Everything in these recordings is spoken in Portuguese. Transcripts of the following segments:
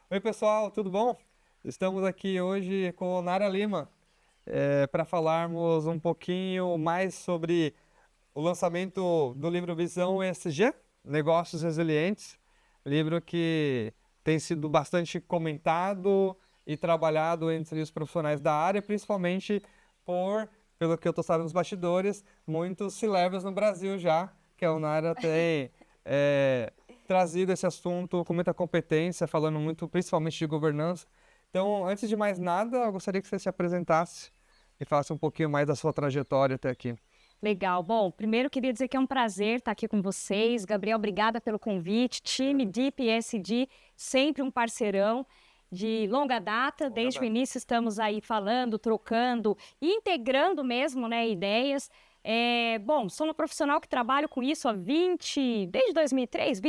Oi, pessoal, tudo bom? Estamos aqui hoje com Nara Lima para falarmos um pouquinho mais sobre o lançamento do livro Visão ESG, Negócios Resilientes, livro que tem sido bastante comentado e trabalhado entre os profissionais da área, principalmente pelo que eu estou sabendo nos bastidores, muitos C-levels no Brasil já, que a Nara tem eh, trazido esse assunto com muita competência, falando muito principalmente de governança. Então, antes de mais nada, eu gostaria que você se apresentasse e falasse um pouquinho mais da sua trajetória até aqui. Legal. Bom, primeiro queria dizer que é um prazer estar aqui com vocês. Gabriel, obrigada pelo convite. Time Deep ESG, sempre um parceirão de longa data. Longa Desde o data. início estamos aí falando, trocando e integrando mesmo, né, ideias. Bom, sou uma profissional que trabalho com isso desde 2003,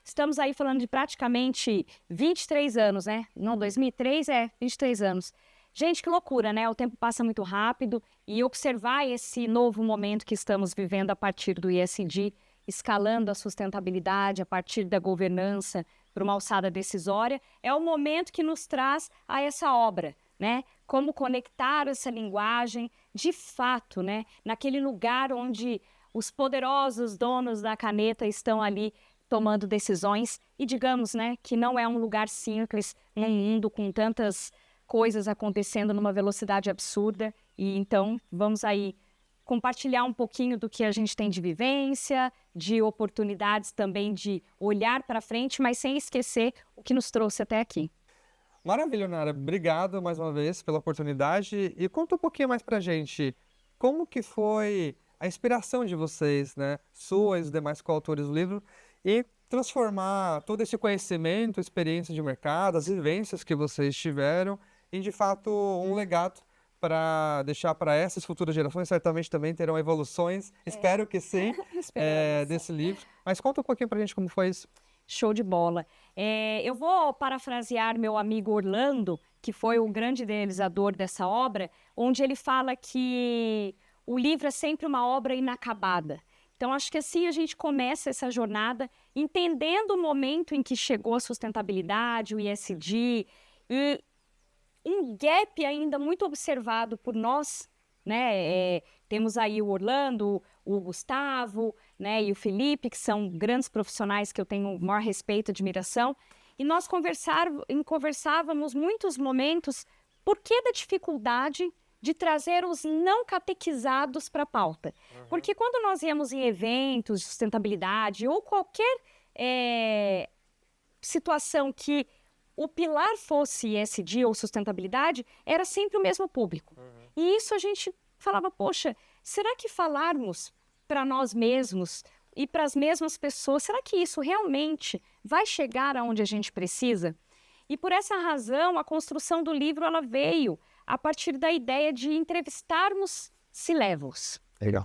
estamos aí falando de praticamente 23 anos, né? Não, 2003 23 anos. Gente, que loucura, né? O tempo passa muito rápido e observar esse novo momento que estamos vivendo a partir do ESG, escalando a sustentabilidade a partir da governança para uma alçada decisória, é o momento que nos traz a essa obra, né? Como conectar essa linguagem de fato, né? Naquele lugar onde os poderosos donos da caneta estão ali tomando decisões e digamos, né, que não é um lugar simples, num mundo com tantas coisas acontecendo numa velocidade absurda. E então vamos aí compartilhar um pouquinho do que a gente tem de vivência, de oportunidades também de olhar para frente, mas sem esquecer o que nos trouxe até aqui. Maravilha, Nara. Obrigado mais uma vez pela oportunidade. E conta um pouquinho mais pra gente como que foi a inspiração de vocês, né? Sua e os demais coautores do livro, e transformar todo esse conhecimento, experiência de mercado, as vivências que vocês tiveram, em de fato um legado para deixar para essas futuras gerações. Certamente também terão evoluções, espero que sim, Esperamos. desse livro. Mas conta um pouquinho pra gente como foi isso. Show de bola. Eu vou parafrasear meu amigo Orlando, que foi o grande idealizador dessa obra, onde ele fala que o livro é sempre uma obra inacabada. Então, acho que assim a gente começa essa jornada entendendo o momento em que chegou a sustentabilidade, o ISD, e um gap ainda muito observado por nós, né? Temos aí o Orlando, o Gustavo, né, e o Felipe, que são grandes profissionais que eu tenho o maior respeito e admiração, e nós conversávamos muitos momentos por que da dificuldade de trazer os não catequizados para a pauta. Porque quando nós íamos em eventos de sustentabilidade ou qualquer situação que o pilar fosse ESG ou sustentabilidade, era sempre o mesmo público. E isso a gente falava, poxa, será que falarmos para nós mesmos e para as mesmas pessoas, será que isso realmente vai chegar aonde a gente precisa? E por essa razão, a construção do livro ela veio a partir da ideia de entrevistarmos C-levels Legal.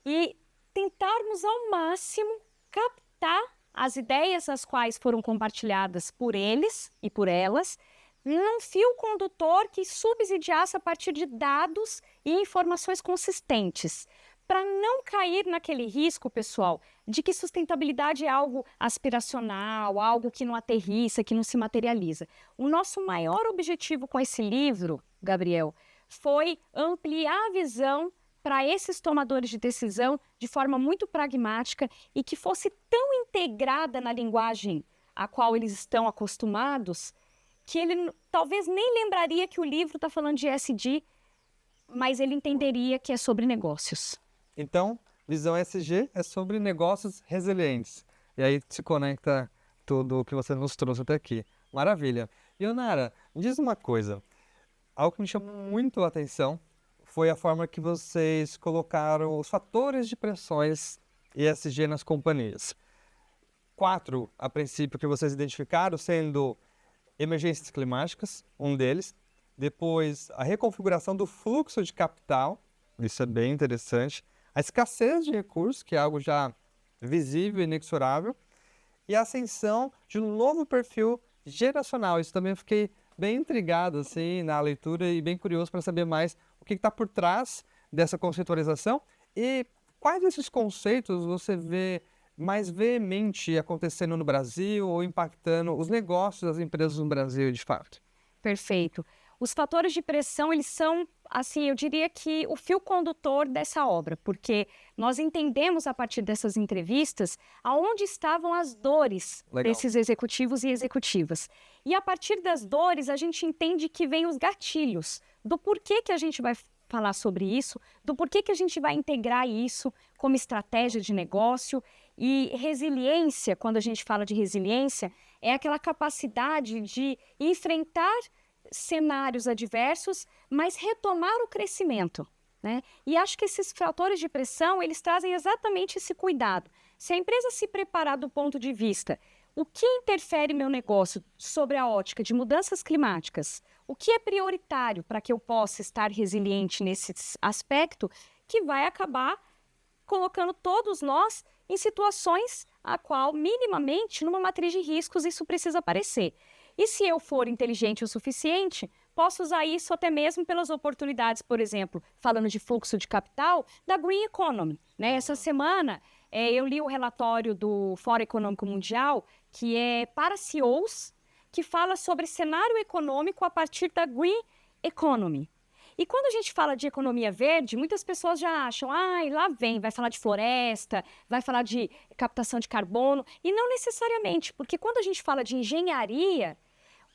e tentarmos ao máximo captar as ideias as quais foram compartilhadas por eles e por elas, num fio condutor que subsidiasse a partir de dados e informações consistentes, para não cair naquele risco, pessoal, de que sustentabilidade é algo aspiracional, algo que não aterrissa, que não se materializa. O nosso maior objetivo com esse livro, Gabriel, foi ampliar a visão para esses tomadores de decisão de forma muito pragmática e que fosse tão integrada na linguagem a qual eles estão acostumados, que ele talvez nem lembraria que o livro está falando de ESG, mas ele entenderia que é sobre negócios. Então, Visão SG é sobre negócios resilientes. E aí se conecta tudo o que você nos trouxe até aqui. Maravilha. E, Onara, me diz uma coisa. Algo que me chamou muito a atenção foi a forma que vocês colocaram os fatores de pressões ESG nas companhias. 4, a princípio, que vocês identificaram, sendo emergências climáticas, um deles. Depois, a reconfiguração do fluxo de capital, isso é bem interessante. A escassez de recursos, que é algo já visível e inexorável. E a ascensão de um novo perfil geracional. Isso também eu fiquei bem intrigado assim, na leitura e bem curioso para saber mais o que está por trás dessa conceitualização e quais desses conceitos você vê mais veemente acontecendo no Brasil ou impactando os negócios das empresas no Brasil, de fato? Perfeito. Os fatores de pressão, eles são, assim, eu diria que o fio condutor dessa obra, porque nós entendemos a partir dessas entrevistas aonde estavam as dores Legal. desses executivos e executivas. E a partir das dores, a gente entende que vem os gatilhos do porquê que a gente vai falar sobre isso, do porquê que a gente vai integrar isso como estratégia de negócio. E resiliência, quando a gente fala de resiliência, é aquela capacidade de enfrentar cenários adversos, mas retomar o crescimento, né? E acho que esses fatores de pressão, eles trazem exatamente esse cuidado. Se a empresa se preparar do ponto de vista, o que interfere meu negócio sobre a ótica de mudanças climáticas, o que é prioritário para que eu possa estar resiliente nesse aspecto, que vai acabar colocando todos nós em situações a qual, minimamente, numa matriz de riscos, isso precisa aparecer. E se eu for inteligente o suficiente, posso usar isso até mesmo pelas oportunidades, por exemplo, falando de fluxo de capital, da Green Economy, né? Essa semana, eu li o relatório do Fórum Econômico Mundial, que é para CEOs, que fala sobre cenário econômico a partir da Green Economy. E quando a gente fala de economia verde, muitas pessoas já acham, lá vem, vai falar de floresta, vai falar de captação de carbono, e não necessariamente, porque quando a gente fala de engenharia,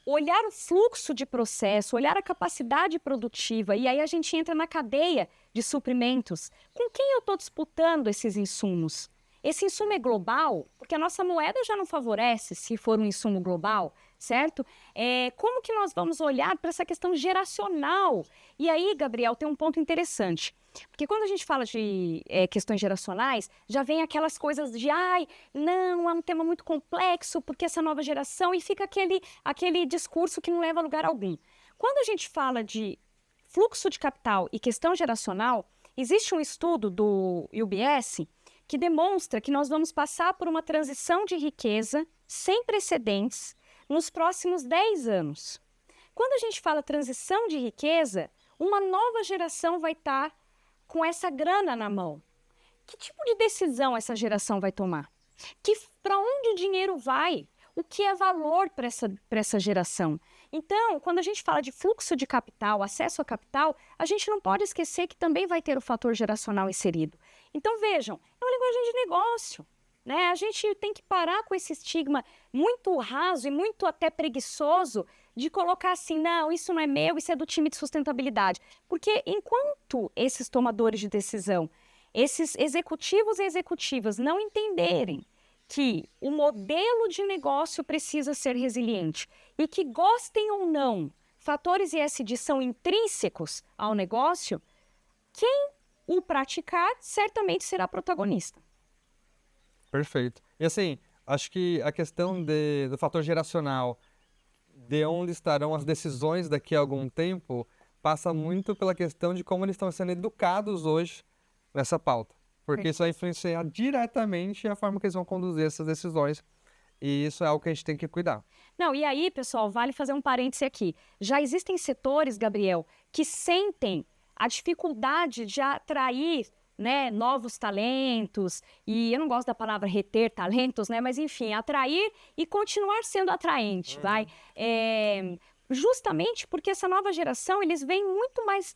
olhar o fluxo de processo, olhar a capacidade produtiva, e aí a gente entra na cadeia de suprimentos. Com quem eu estou disputando esses insumos? Esse insumo é global? Porque a nossa moeda já não favorece se for um insumo global, certo? Como que nós vamos olhar para essa questão geracional? E aí, Gabriel, tem um ponto interessante. Porque quando a gente fala de questões geracionais, já vem aquelas coisas de, não, é um tema muito complexo, porque essa nova geração, e fica aquele discurso que não leva a lugar algum. Quando a gente fala de fluxo de capital e questão geracional, existe um estudo do UBS que demonstra que nós vamos passar por uma transição de riqueza sem precedentes nos próximos 10 anos. Quando a gente fala transição de riqueza, uma nova geração vai estar com essa grana na mão. Que tipo de decisão essa geração vai tomar? Para onde o dinheiro vai? O que é valor para essa geração? Então, quando a gente fala de fluxo de capital, acesso a capital, a gente não pode esquecer que também vai ter o fator geracional inserido. Então, vejam, é uma linguagem de negócio, né? A gente tem que parar com esse estigma muito raso e muito até preguiçoso de colocar assim, não, isso não é meu, isso é do time de sustentabilidade. Porque enquanto esses tomadores de decisão, esses executivos e executivas não entenderem que o modelo de negócio precisa ser resiliente e que, gostem ou não, fatores ESG são intrínsecos ao negócio, quem o praticar certamente será protagonista. Perfeito. E assim, acho que a questão do fator geracional, de onde estarão as decisões daqui a algum tempo, passa muito pela questão de como eles estão sendo educados hoje nessa pauta. Porque isso vai influenciar diretamente a forma que eles vão conduzir essas decisões. E isso é algo que a gente tem que cuidar. Não, e aí, pessoal, vale fazer um parêntese aqui. Já existem setores, Gabriel, que sentem a dificuldade de atrair, né, novos talentos, e eu não gosto da palavra reter talentos, né, mas enfim, atrair e continuar sendo atraente, vai? Justamente porque essa nova geração, eles vêm muito mais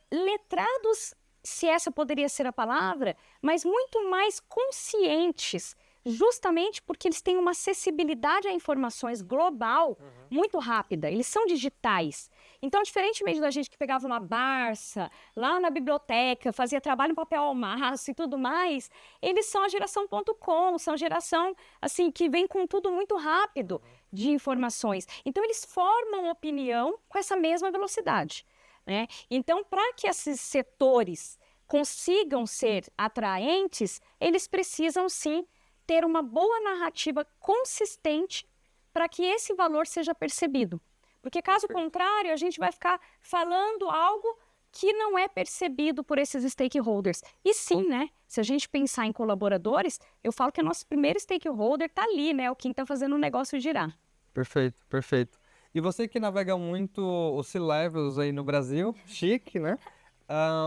letrados, se essa poderia ser a palavra, mas muito mais conscientes, justamente porque eles têm uma acessibilidade a informações global muito rápida, eles são digitais. Então, diferentemente da gente que pegava uma Barça, lá na biblioteca, fazia trabalho em papel ao maço e tudo mais, eles são a geração .com, são a geração assim, que vem com tudo muito rápido de informações. Então, eles formam opinião com essa mesma velocidade, né? Então, para que esses setores consigam ser atraentes, eles precisam sim ter uma boa narrativa consistente para que esse valor seja percebido. Porque caso contrário, a gente vai ficar falando algo que não é percebido por esses stakeholders. E sim, né? Se a gente pensar em colaboradores, eu falo que o nosso primeiro stakeholder está ali, né? O quem está fazendo o negócio girar. Perfeito, perfeito. E você que navega muito os C-Levels aí no Brasil, chique, né?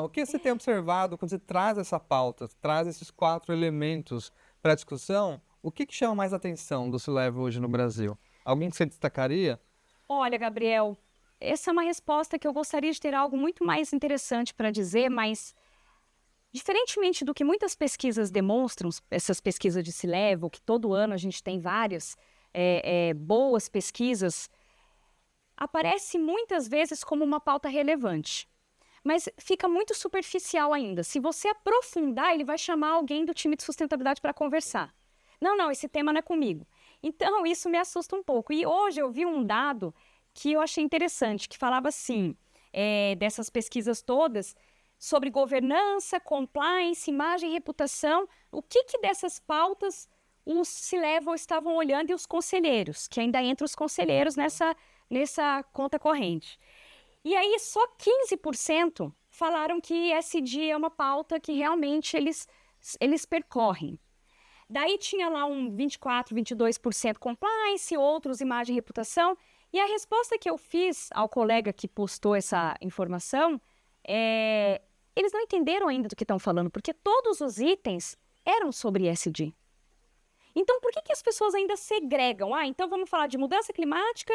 O que você tem observado quando você traz essa pauta, traz esses 4 elementos para discussão, o que chama mais atenção do C-Level hoje no Brasil? Alguém que você destacaria? Olha, Gabriel, essa é uma resposta que eu gostaria de ter algo muito mais interessante para dizer, mas diferentemente do que muitas pesquisas demonstram, essas pesquisas de C-Level, que todo ano a gente tem várias boas pesquisas, aparece muitas vezes como uma pauta relevante. Mas fica muito superficial ainda. Se você aprofundar, ele vai chamar alguém do time de sustentabilidade para conversar. Não, esse tema não é comigo. Então, isso me assusta um pouco. E hoje eu vi um dado que eu achei interessante, que falava assim, dessas pesquisas todas, sobre governança, compliance, imagem e reputação, o que dessas pautas os C-Level estavam olhando e os conselheiros, que ainda entram os conselheiros nessa conta corrente. E aí só 15% falaram que ESG é uma pauta que realmente eles percorrem. Daí tinha lá um 24%, 22% compliance, outros imagem e reputação. E a resposta que eu fiz ao colega que postou essa informação eles não entenderam ainda do que estão falando, porque todos os itens eram sobre ESG. Então, por que as pessoas ainda segregam? Então vamos falar de mudança climática,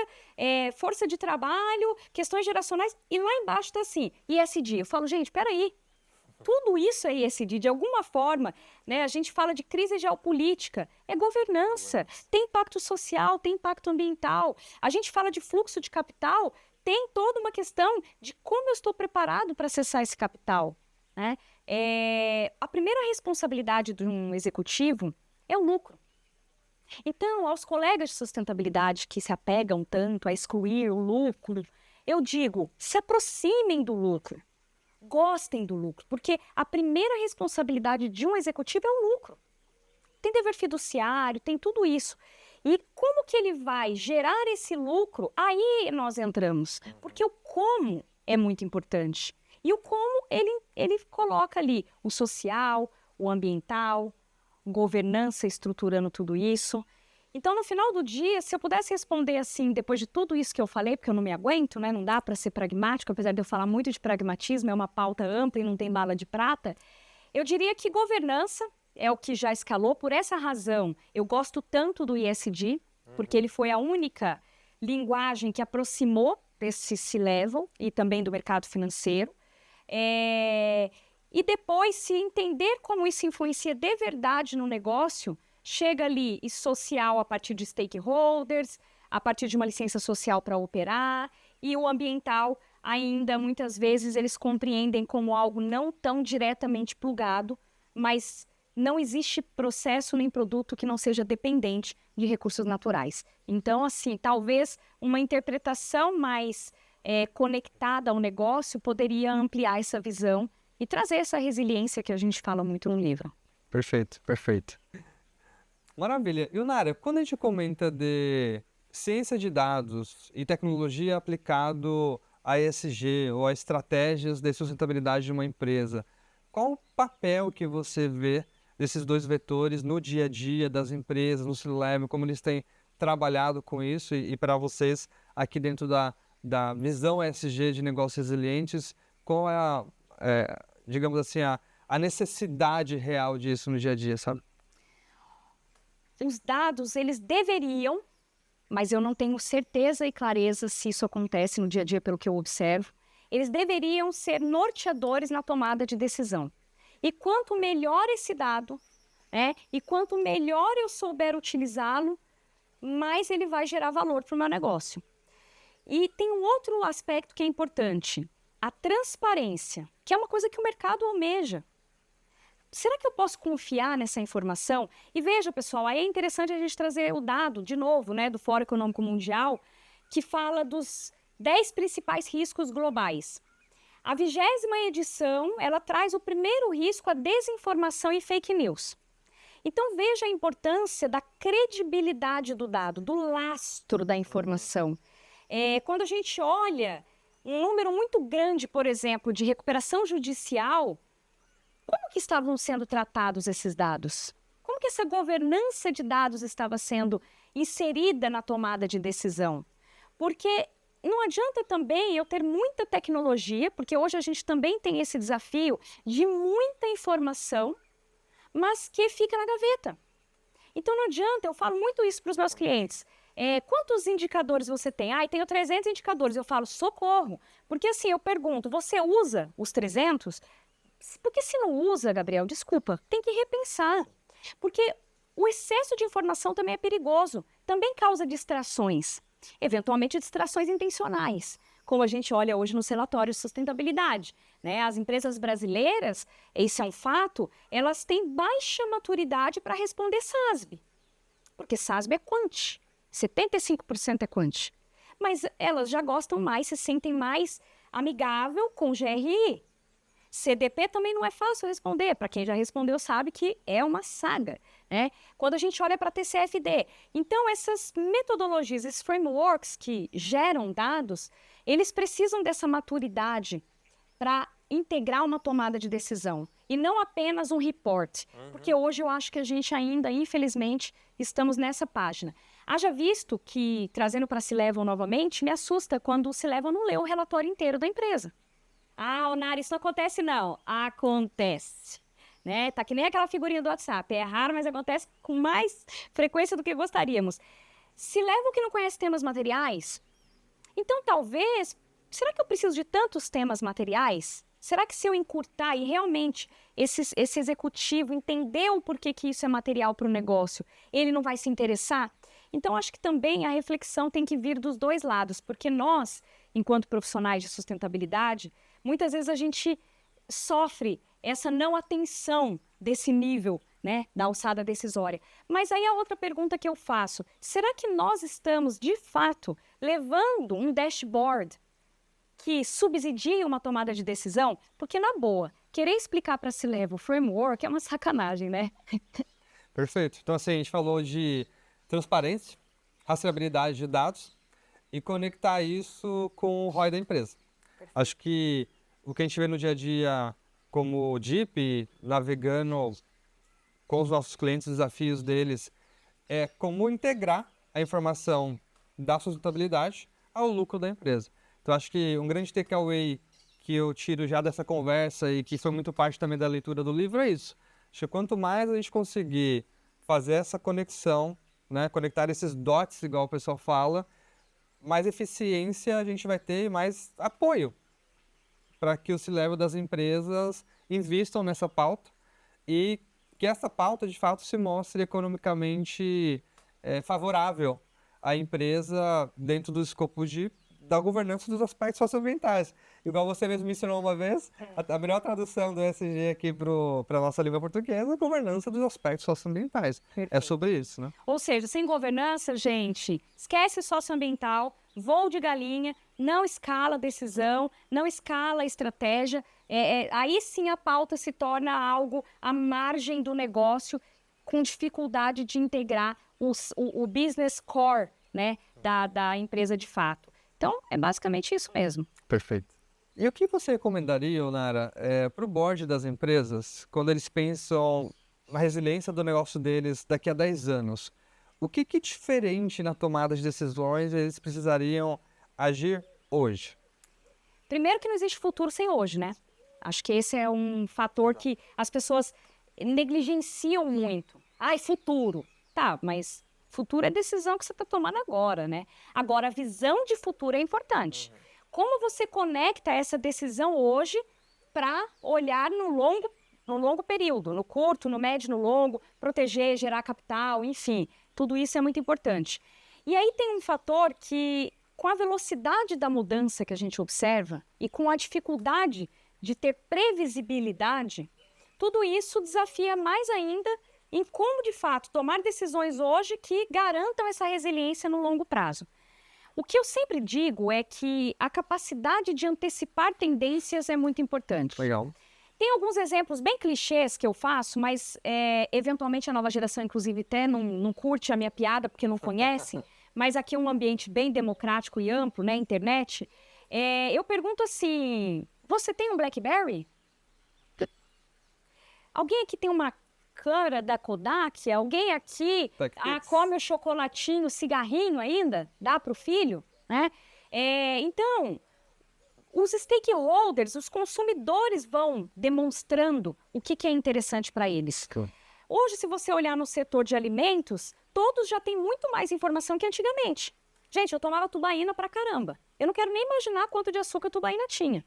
força de trabalho, questões geracionais, e lá embaixo está assim, ESG. Eu falo, gente, peraí, tudo isso é ESG, de alguma forma, né? A gente fala de crise geopolítica, é governança, tem impacto social, tem impacto ambiental. A gente fala de fluxo de capital, tem toda uma questão de como eu estou preparado para acessar esse capital, né? A primeira responsabilidade de um executivo é o lucro. Então, aos colegas de sustentabilidade que se apegam tanto a excluir o lucro, eu digo, se aproximem do lucro, gostem do lucro, porque a primeira responsabilidade de um executivo é o lucro. Tem dever fiduciário, tem tudo isso. E como que ele vai gerar esse lucro? Aí nós entramos, porque o como é muito importante. E o como ele coloca ali o social, o ambiental, governança estruturando tudo isso. Então, no final do dia, se eu pudesse responder assim, depois de tudo isso que eu falei, porque eu não me aguento, né? Não dá para ser pragmático, apesar de eu falar muito de pragmatismo, é uma pauta ampla e não tem bala de prata, eu diria que governança é o que já escalou. Por essa razão, eu gosto tanto do ESG, porque ele foi a única linguagem que aproximou desse C-Level e também do mercado financeiro. E depois, se entender como isso influencia de verdade no negócio, chega ali e social a partir de stakeholders, a partir de uma licença social para operar, e o ambiental ainda, muitas vezes, eles compreendem como algo não tão diretamente plugado, mas não existe processo nem produto que não seja dependente de recursos naturais. Então, assim, talvez uma interpretação mais conectada ao negócio poderia ampliar essa visão e trazer essa resiliência que a gente fala muito no livro. Perfeito, perfeito. Maravilha. E, Nara, quando a gente comenta de ciência de dados e tecnologia aplicado a ESG ou a estratégias de sustentabilidade de uma empresa, qual o papel que você vê desses dois vetores no dia a dia das empresas, no C-Level, como eles têm trabalhado com isso e para vocês aqui dentro da visão ESG de negócios resilientes, qual é digamos assim, a necessidade real disso no dia a dia, sabe? Os dados, eles deveriam, mas eu não tenho certeza e clareza se isso acontece no dia a dia pelo que eu observo, eles deveriam ser norteadores na tomada de decisão. E quanto melhor esse dado, e quanto melhor eu souber utilizá-lo, mais ele vai gerar valor para o meu negócio. E tem um outro aspecto que é importante, a transparência, que é uma coisa que o mercado almeja. Será que eu posso confiar nessa informação? E veja, pessoal, aí é interessante a gente trazer o dado, de novo, do Fórum Econômico Mundial, que fala dos 10 principais riscos globais. A 20ª edição, ela traz o primeiro risco, a desinformação e fake news. Então, veja a importância da credibilidade do dado, do lastro da informação. Quando a gente olha um número muito grande, por exemplo, de recuperação judicial, como que estavam sendo tratados esses dados? Como que essa governança de dados estava sendo inserida na tomada de decisão? Porque não adianta também eu ter muita tecnologia, porque hoje a gente também tem esse desafio de muita informação, mas que fica na gaveta. Então não adianta, eu falo muito isso para os meus clientes. Quantos indicadores você tem? Tenho 300 indicadores. Eu falo, socorro. Porque assim, eu pergunto, você usa os 300? Porque se não usa, Gabriel, desculpa, tem que repensar. Porque o excesso de informação também é perigoso. Também causa distrações. Eventualmente distrações intencionais. Como a gente olha hoje nos relatórios de sustentabilidade, né? As empresas brasileiras, esse é um fato, elas têm baixa maturidade para responder SASB. Porque SASB é quant. 75% é quant. Mas elas já gostam mais, se sentem mais amigável com GRI. CDP também não é fácil responder. Para quem já respondeu sabe que é uma saga, né? Quando a gente olha para TCFD. Então, essas metodologias, esses frameworks que geram dados, eles precisam dessa maturidade para integrar uma tomada de decisão. E não apenas um report. Porque hoje eu acho que a gente ainda, infelizmente, estamos nessa página. Haja visto que, trazendo para a C-Level novamente, me assusta quando o C-Level não lê o relatório inteiro da empresa. Onara, isso não acontece não. Acontece. Né? Tá que nem aquela figurinha do WhatsApp. É raro, mas acontece com mais frequência do que gostaríamos. C-Level que não conhece temas materiais, então talvez, será que eu preciso de tantos temas materiais? Será que se eu encurtar e realmente esse executivo entender o porquê que isso é material para o negócio, ele não vai se interessar? Então, acho que também a reflexão tem que vir dos dois lados, porque nós, enquanto profissionais de sustentabilidade, muitas vezes a gente sofre essa não atenção desse nível, né, da alçada decisória. Mas aí a outra pergunta que eu faço, será que nós estamos, de fato, levando um dashboard que subsidia uma tomada de decisão? Porque, na boa, querer explicar para C-Level framework é uma sacanagem, né? Perfeito. Então, assim, a gente falou de transparência, rastreabilidade de dados e conectar isso com o ROI da empresa. Acho que o que a gente vê no dia a dia como DIP, navegando com os nossos clientes, os desafios deles, é como integrar a informação da sustentabilidade ao lucro da empresa. Então, acho que um grande takeaway que eu tiro já dessa conversa e que foi muito parte também da leitura do livro é isso. Acho que quanto mais a gente conseguir fazer essa conexão, né, conectar esses dots, igual o pessoal fala, mais eficiência a gente vai ter e mais apoio para que o C-Level das empresas invistam nessa pauta e que essa pauta, de fato, se mostre economicamente favorável à empresa dentro do escopo da governança dos aspectos socioambientais. Igual você mesmo mencionou uma vez, a melhor tradução do ESG aqui para a nossa língua portuguesa é a governança dos aspectos socioambientais. Perfeito. É sobre isso, né? Ou seja, sem governança, gente, esquece socioambiental, voo de galinha, não escala decisão, não escala estratégia. Aí sim a pauta se torna algo à margem do negócio, com dificuldade de integrar o business core, né, da empresa de fato. Então, é basicamente isso mesmo. Perfeito. E o que você recomendaria, Onara, para o board das empresas, quando eles pensam na resiliência do negócio deles daqui a 10 anos? O que diferente na tomada de decisões eles precisariam agir hoje? Primeiro que não existe futuro sem hoje, né? Acho que esse é um fator que as pessoas negligenciam muito. Futuro. Tá, mas futuro é decisão que você está tomando agora, né? Agora, a visão de futuro é importante. Como você conecta essa decisão hoje para olhar no longo período, no curto, no médio, no longo, proteger, gerar capital, enfim, tudo isso é muito importante. E aí tem um fator que, com a velocidade da mudança que a gente observa e com a dificuldade de ter previsibilidade, tudo isso desafia mais ainda em como, de fato, tomar decisões hoje que garantam essa resiliência no longo prazo. O que eu sempre digo é que a capacidade de antecipar tendências é muito importante. Legal. Tem alguns exemplos bem clichês que eu faço, mas eventualmente a nova geração, inclusive, até não curte a minha piada porque não conhece, mas aqui é um ambiente bem democrático e amplo, né, internet. Eu pergunto assim, você tem um BlackBerry? Alguém aqui tem uma câmera da Kodak? Alguém aqui come o chocolatinho, cigarrinho ainda? Dá para o filho? Né? Então, os stakeholders, os consumidores vão demonstrando o que é interessante para eles. Cool. Hoje, se você olhar no setor de alimentos, todos já têm muito mais informação que antigamente. Gente, eu tomava tubaína pra caramba. Eu não quero nem imaginar quanto de açúcar a tubaína tinha.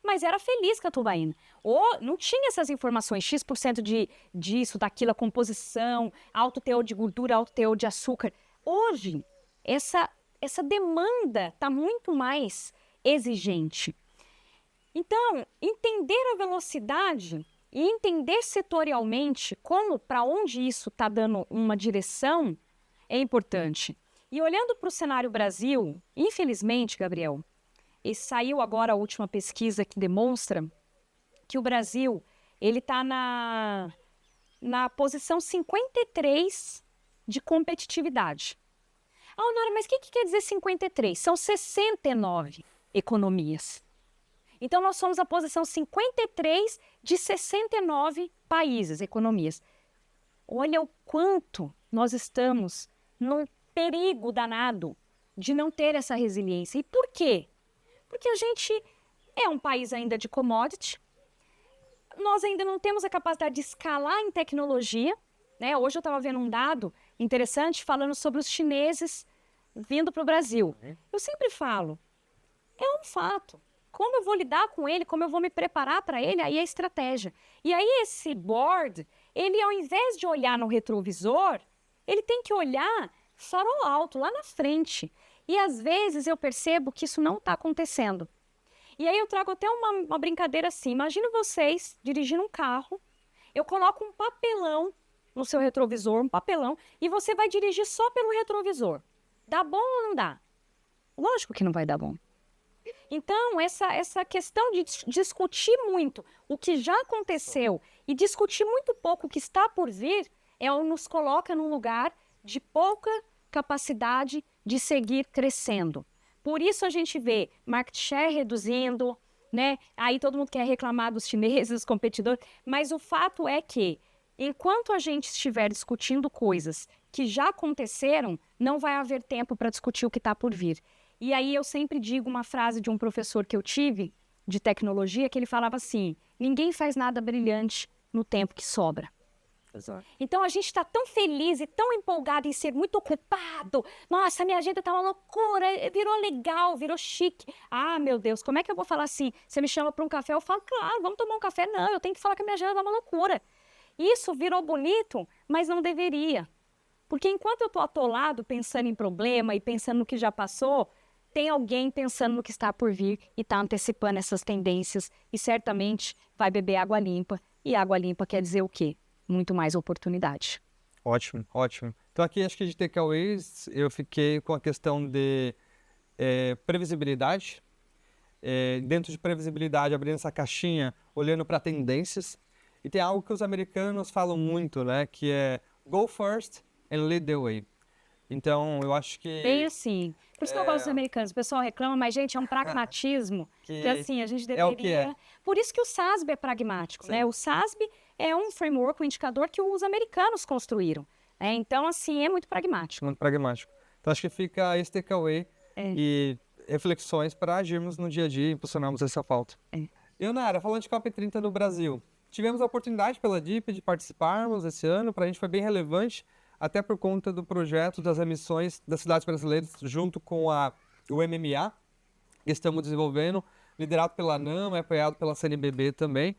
Mas era feliz com a tubaína. Ou não tinha essas informações, X% disso, daquilo, a composição, alto teor de gordura, alto teor de açúcar. Hoje, essa demanda está muito mais exigente. Então, entender a velocidade e entender setorialmente para onde isso está dando uma direção é importante. E olhando para o cenário Brasil, infelizmente, Gabriel, e saiu agora a última pesquisa que demonstra que o Brasil ele está na posição 53 de competitividade. Ah, Nora, mas o que quer dizer 53? São 69 economias. Então, nós somos a posição 53 de 69 países, economias. Olha o quanto nós estamos num perigo danado de não ter essa resiliência. E por quê? Porque a gente é um país ainda de commodity, nós ainda não temos a capacidade de escalar em tecnologia, né? Hoje eu estava vendo um dado interessante falando sobre os chineses vindo para o Brasil. Eu sempre falo, é um fato. Como eu vou lidar com ele, como eu vou me preparar para ele, aí é estratégia. E aí esse board, ele ao invés de olhar no retrovisor, ele tem que olhar farol alto, lá na frente. E às vezes eu percebo que isso não está acontecendo. E aí eu trago até uma brincadeira assim. Imagina vocês dirigindo um carro, eu coloco um papelão no seu retrovisor, um papelão, e você vai dirigir só pelo retrovisor. Dá bom ou não dá? Lógico que não vai dar bom. Então, essa questão de discutir muito o que já aconteceu e discutir muito pouco o que está por vir, nos coloca num lugar de pouca capacidade de seguir crescendo. Por isso a gente vê market share reduzindo, né? Aí todo mundo quer reclamar dos chineses, dos competidores, mas o fato é que, enquanto a gente estiver discutindo coisas que já aconteceram, não vai haver tempo para discutir o que está por vir. E aí eu sempre digo uma frase de um professor que eu tive, de tecnologia, que ele falava assim, ninguém faz nada brilhante no tempo que sobra. Exato. Então a gente está tão feliz e tão empolgado em ser muito ocupado. Nossa, minha agenda tá uma loucura, virou legal, virou chique. Ah, meu Deus, como é que eu vou falar assim? Você me chama para um café, eu falo, claro, vamos tomar um café. Não, eu tenho que falar que a minha agenda tá uma loucura. Isso virou bonito, mas não deveria. Porque enquanto eu tô atolado pensando em problema e pensando no que já passou, tem alguém pensando no que está por vir e está antecipando essas tendências e certamente vai beber água limpa. E água limpa quer dizer o quê? Muito mais oportunidade. Ótimo, ótimo. Então aqui acho que de takeaways eu fiquei com a questão de previsibilidade. Dentro de previsibilidade, abrindo essa caixinha, olhando para tendências. E tem algo que os americanos falam muito, né? Que é go first and lead the way. Então, eu acho que... Bem assim. Por isso que eu gosto dos americanos. O pessoal reclama, mas, gente, é um pragmatismo que assim, a gente deveria... É o que é. Por isso que o SASB é pragmático, né? O SASB é um framework, um indicador que os americanos construíram. Então, assim, é muito pragmático. Muito pragmático. Então, acho que fica esse takeaway e reflexões para agirmos no dia a dia e impulsionarmos essa pauta. E, Nara, falando de COP30 no Brasil, tivemos a oportunidade pela DIP de participarmos esse ano. Para a gente foi bem relevante, até por conta do projeto das emissões das cidades brasileiras junto com o MMA, que estamos desenvolvendo, liderado pela ANAMA, apoiado pela CNBB também.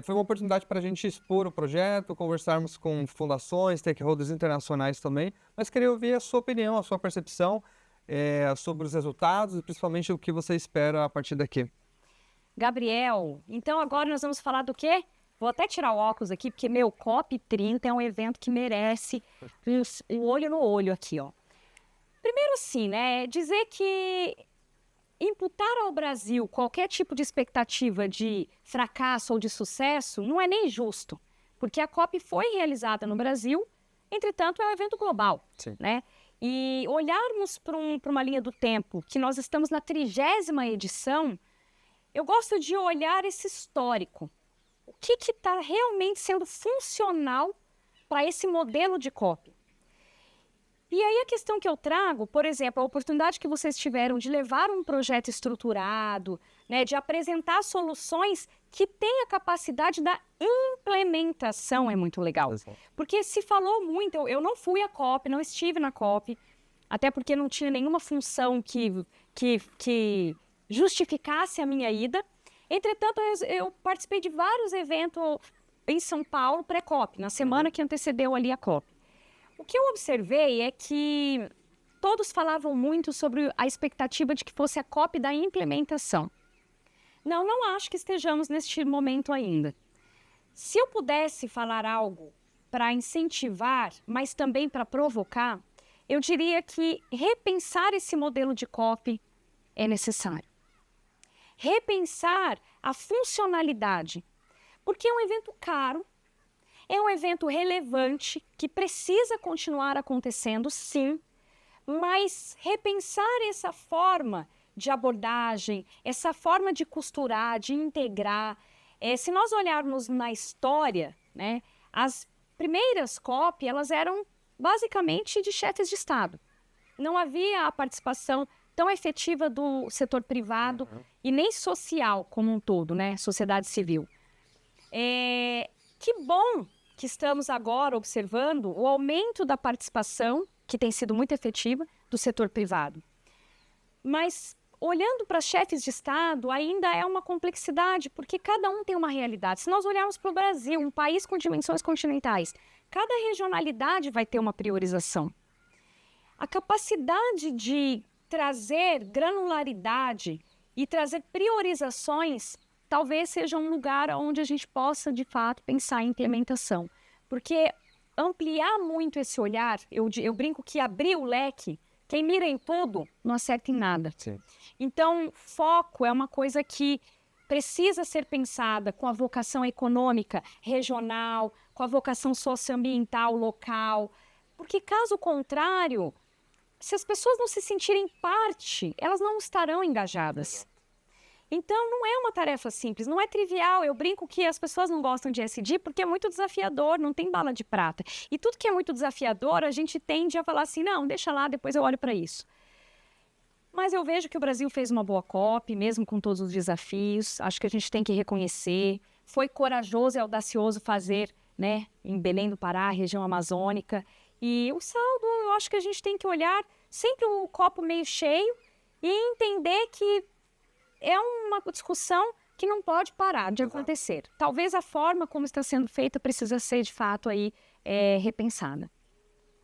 Foi uma oportunidade para a gente expor o projeto, conversarmos com fundações, stakeholders internacionais também, mas queria ouvir a sua opinião, a sua percepção sobre os resultados e principalmente o que você espera a partir daqui. Gabriel, então agora nós vamos falar do quê? Vou até tirar o óculos aqui, porque, COP30 é um evento que merece o olho no olho aqui, ó. Primeiro, assim, né, dizer que imputar ao Brasil qualquer tipo de expectativa de fracasso ou de sucesso não é nem justo, porque a COP foi realizada no Brasil, entretanto, é um evento global, né? E olharmos para uma linha do tempo, que nós estamos na 30ª edição, eu gosto de olhar esse histórico. O que está realmente sendo funcional para esse modelo de COP? E aí a questão que eu trago, por exemplo, a oportunidade que vocês tiveram de levar um projeto estruturado, né, de apresentar soluções que têm a capacidade da implementação é muito legal. Porque se falou muito, eu não fui à COP, não estive na COP, até porque não tinha nenhuma função que justificasse a minha ida. Entretanto, eu participei de vários eventos em São Paulo pré-COP, na semana que antecedeu ali a COP. O que eu observei é que todos falavam muito sobre a expectativa de que fosse a COP da implementação. Não acho que estejamos neste momento ainda. Se eu pudesse falar algo para incentivar, mas também para provocar, eu diria que repensar esse modelo de COP é necessário. Repensar a funcionalidade, porque é um evento caro, é um evento relevante, que precisa continuar acontecendo, sim, mas repensar essa forma de abordagem, essa forma de costurar, de integrar. Se nós olharmos na história, né, as primeiras COP, elas eram basicamente de chefes de Estado. Não havia a participação tão efetiva do setor privado e nem social como um todo, né, sociedade civil. Que bom que estamos agora observando o aumento da participação, que tem sido muito efetiva, do setor privado. Mas, olhando para chefes de Estado, ainda é uma complexidade, porque cada um tem uma realidade. Se nós olharmos para o Brasil, um país com dimensões continentais, cada regionalidade vai ter uma priorização. A capacidade de trazer granularidade e trazer priorizações talvez seja um lugar onde a gente possa, de fato, pensar em implementação. Porque ampliar muito esse olhar, eu brinco que abrir o leque, quem mira em tudo, não acerta em nada. Sim. Então, foco é uma coisa que precisa ser pensada com a vocação econômica regional, com a vocação socioambiental local. Porque, caso contrário, se as pessoas não se sentirem parte, elas não estarão engajadas. Então, não é uma tarefa simples, não é trivial. Eu brinco que as pessoas não gostam de ESG porque é muito desafiador, não tem bala de prata. E tudo que é muito desafiador, a gente tende a falar assim, não, deixa lá, depois eu olho para isso. Mas eu vejo que o Brasil fez uma boa COP, mesmo com todos os desafios. Acho que a gente tem que reconhecer. Foi corajoso e audacioso fazer, né, em Belém do Pará, região amazônica. E o saldo, eu acho que a gente tem que olhar sempre o copo meio cheio e entender que é uma discussão que não pode parar de acontecer. Talvez a forma como está sendo feita precisa ser, de fato, aí, repensada.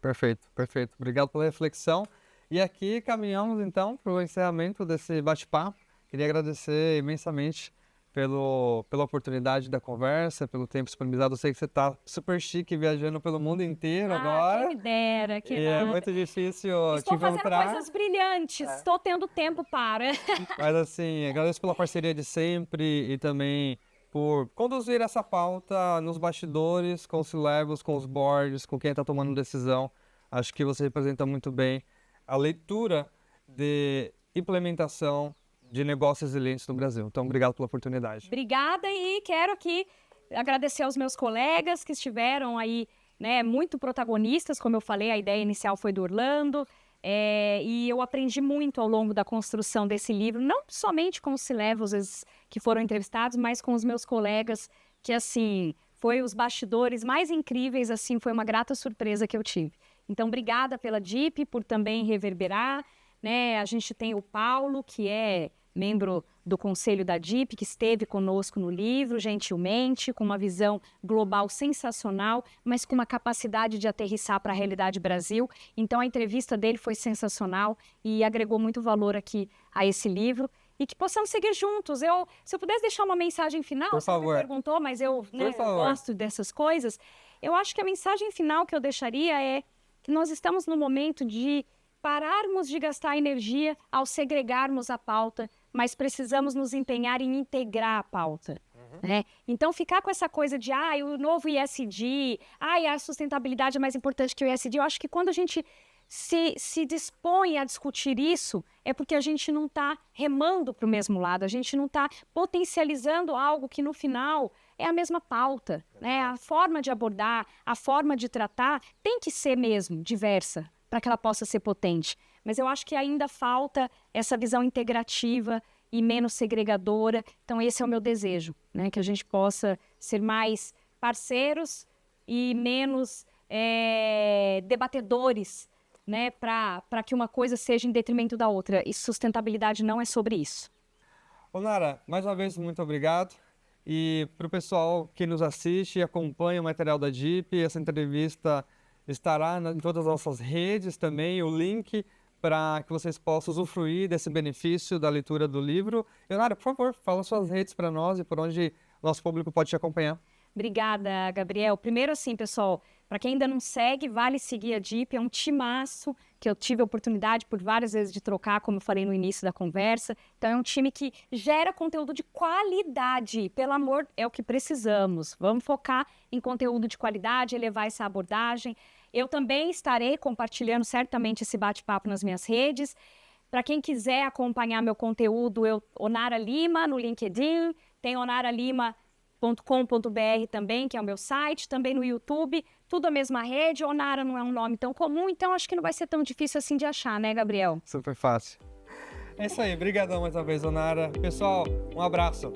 Perfeito, perfeito. Obrigado pela reflexão. E aqui caminhamos, então, para o encerramento desse bate-papo. Queria agradecer imensamente pela oportunidade da conversa, pelo tempo disponibilizado. Eu sei que você está super chique viajando pelo mundo inteiro agora. Quem me dera, que E é muito difícil te Estou fazendo encontrar. coisas brilhantes, estou tendo tempo para. Mas assim, agradeço pela parceria de sempre e também por conduzir essa pauta nos bastidores, com os C-levels, com os boards, com quem está tomando decisão. Acho que você representa muito bem a leitura de implementação de negócios resilientes no Brasil. Então, obrigado pela oportunidade. Obrigada e quero aqui agradecer aos meus colegas que estiveram aí, né, muito protagonistas, como eu falei, a ideia inicial foi do Orlando, e eu aprendi muito ao longo da construção desse livro, não somente com os C-levels que foram entrevistados, mas com os meus colegas, que assim, foi os bastidores mais incríveis, assim, foi uma grata surpresa que eu tive. Então, obrigada pela DIP, por também reverberar, né, a gente tem o Paulo, que é membro do conselho da DIP, que esteve conosco no livro, gentilmente, com uma visão global sensacional, mas com uma capacidade de aterrissar para a realidade Brasil. Então, a entrevista dele foi sensacional e agregou muito valor aqui a esse livro. E que possamos seguir juntos. Se eu pudesse deixar uma mensagem final, por favor. Você me perguntou, mas eu gosto dessas coisas. Eu acho que a mensagem final que eu deixaria é que nós estamos no momento de pararmos de gastar energia ao segregarmos a pauta, mas precisamos nos empenhar em integrar a pauta. Né? Então, ficar com essa coisa de o novo ISD, a sustentabilidade é mais importante que o ISD, eu acho que quando a gente se dispõe a discutir isso, é porque a gente não está remando para o mesmo lado, a gente não está potencializando algo que, no final, é a mesma pauta. Né? A forma de abordar, a forma de tratar tem que ser mesmo diversa. para que ela possa ser potente. Mas eu acho que ainda falta essa visão integrativa e menos segregadora. Então, esse é o meu desejo, né? Que a gente possa ser mais parceiros e menos debatedores, né? Para que uma coisa seja em detrimento da outra. E sustentabilidade não é sobre isso. Nara, mais uma vez, muito obrigado. E para o pessoal que nos assiste e acompanha o material da DIP, essa entrevista estará em todas as nossas redes também, o link para que vocês possam usufruir desse benefício da leitura do livro. Nara, por favor, fala suas redes para nós e por onde nosso público pode te acompanhar. Obrigada, Gabriel. Primeiro, assim, pessoal, para quem ainda não segue, vale seguir a DIP, é um timaço que eu tive a oportunidade por várias vezes de trocar, como eu falei no início da conversa. Então, é um time que gera conteúdo de qualidade. Pelo amor, é o que precisamos. Vamos focar em conteúdo de qualidade, elevar essa abordagem. Eu também estarei compartilhando certamente esse bate-papo nas minhas redes. Para quem quiser acompanhar meu conteúdo, Onara Lima no LinkedIn, tem onaralima.com.br também, que é o meu site, também no YouTube, tudo a mesma rede. Onara não é um nome tão comum, então acho que não vai ser tão difícil assim de achar, né, Gabriel? Super fácil. É isso aí, brigadão mais uma vez, Onara. Pessoal, um abraço.